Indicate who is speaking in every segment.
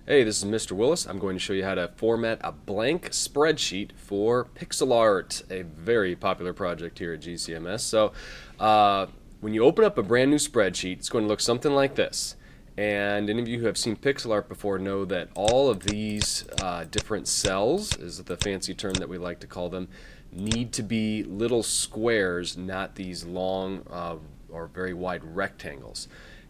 Speaker 1: Hey, this is Mr. Willis. I'm going to show you how to format a blank spreadsheet for pixel art, a very popular project here at GCMS. When you open up a brand new spreadsheet, it's going to look something like this. And any of you who have seen pixel art before know that all of these different cells, is the fancy term that we like to call them, need to be little squares, not these long or very wide rectangles.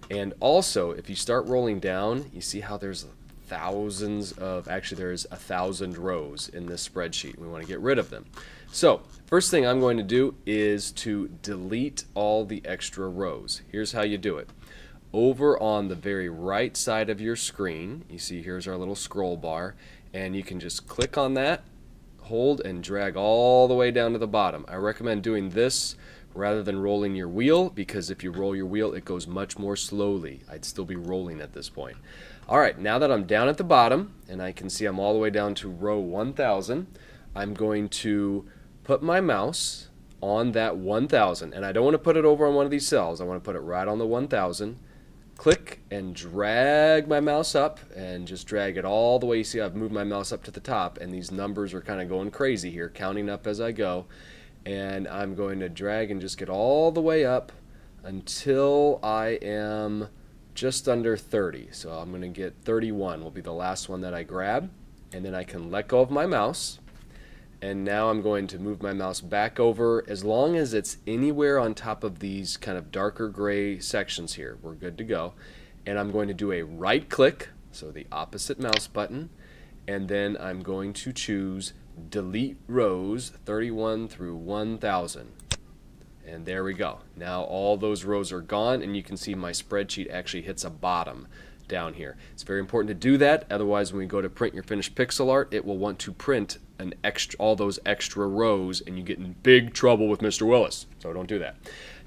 Speaker 1: And also, if you start rolling down, you see how there's there's 1,000 rows in this spreadsheet. We want to get rid of them. So first thing I'm going to do is to delete all the extra rows. Here's how you do it. Over on the very right side of your screen, you see here's our little scroll bar, and you can just click on that, hold, and drag all the way down to the bottom. I recommend doing this rather than rolling your wheel, because if you roll your wheel it goes much more slowly. I'd still be rolling at this point. Alright, now that I'm down at the bottom and I can see I'm all the way down to row 1000, I'm going to put my mouse on that 1000, and I don't want to put it over on one of these cells. I want to put it right on the 1000. Click and drag my mouse up and just drag it all the way. You see I've moved my mouse up to the top, and these numbers are kind of going crazy here, counting up as I go. And I'm going to drag and just get all the way up until I am just under 30. So I'm going to get 31 will be the last one that I grab, and then I can let go of my mouse. And now I'm going to move my mouse back over. As long as it's anywhere on top of these kind of darker gray sections here, we're good to go. And I'm going to do a right click, so the opposite mouse button, and then I'm going to choose delete rows 31 through 1000. And there we go. Now all those rows are gone, and you can see my spreadsheet actually hits a bottom down here. It's very important to do that, otherwise when we go to print your finished pixel art, it will want to print all those extra rows, and you get in big trouble with Mr. Willis. So don't do that.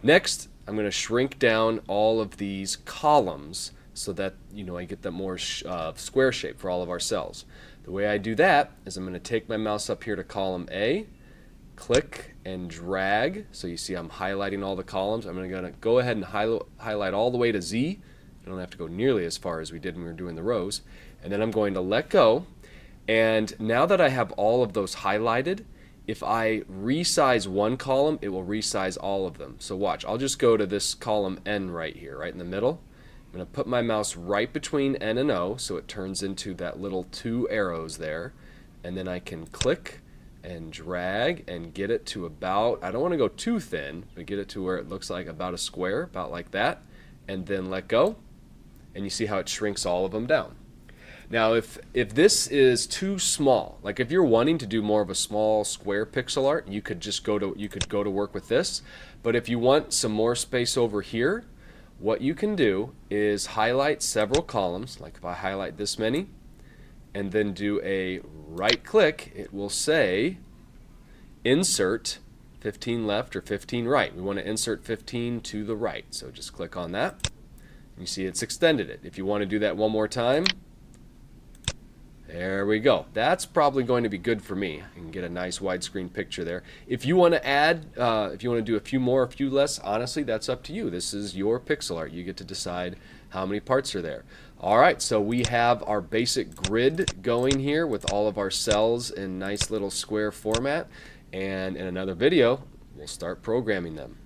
Speaker 1: Next, I'm going to shrink down all of these columns so that I get that more square shape for all of our cells. The way I do that is I'm going to take my mouse up here to column A, click and drag, so you see I'm highlighting all the columns. I'm going to go ahead and highlight all the way to Z. I don't have to go nearly as far as we did when we were doing the rows. And then I'm going to let go. And now that I have all of those highlighted, if I resize one column, it will resize all of them. So watch, I'll just go to this column N right here, right in the middle. I'm going to put my mouse right between N and O, so it turns into that little two arrows there. And then I can click and drag and get it to about, I don't want to go too thin, but get it to where it looks like about a square, about like that. And then let go. And you see how it shrinks all of them down. Now if this is too small, like if you're wanting to do more of a small square pixel art, you could go to work with this. But if you want some more space over here, what you can do is highlight several columns, like if I highlight this many, and then do a right click, it will say insert 15 left or 15 right. We want to insert 15 to the right, so just click on that. You see it's extended it. If you want to do that one more time, there we go. That's probably going to be good for me. You can get a nice widescreen picture there. If you want to add, if you want to do a few more, a few less, honestly, that's up to you. This is your pixel art. You get to decide how many parts are there. All right, so we have our basic grid going here with all of our cells in nice little square format. And in another video, we'll start programming them.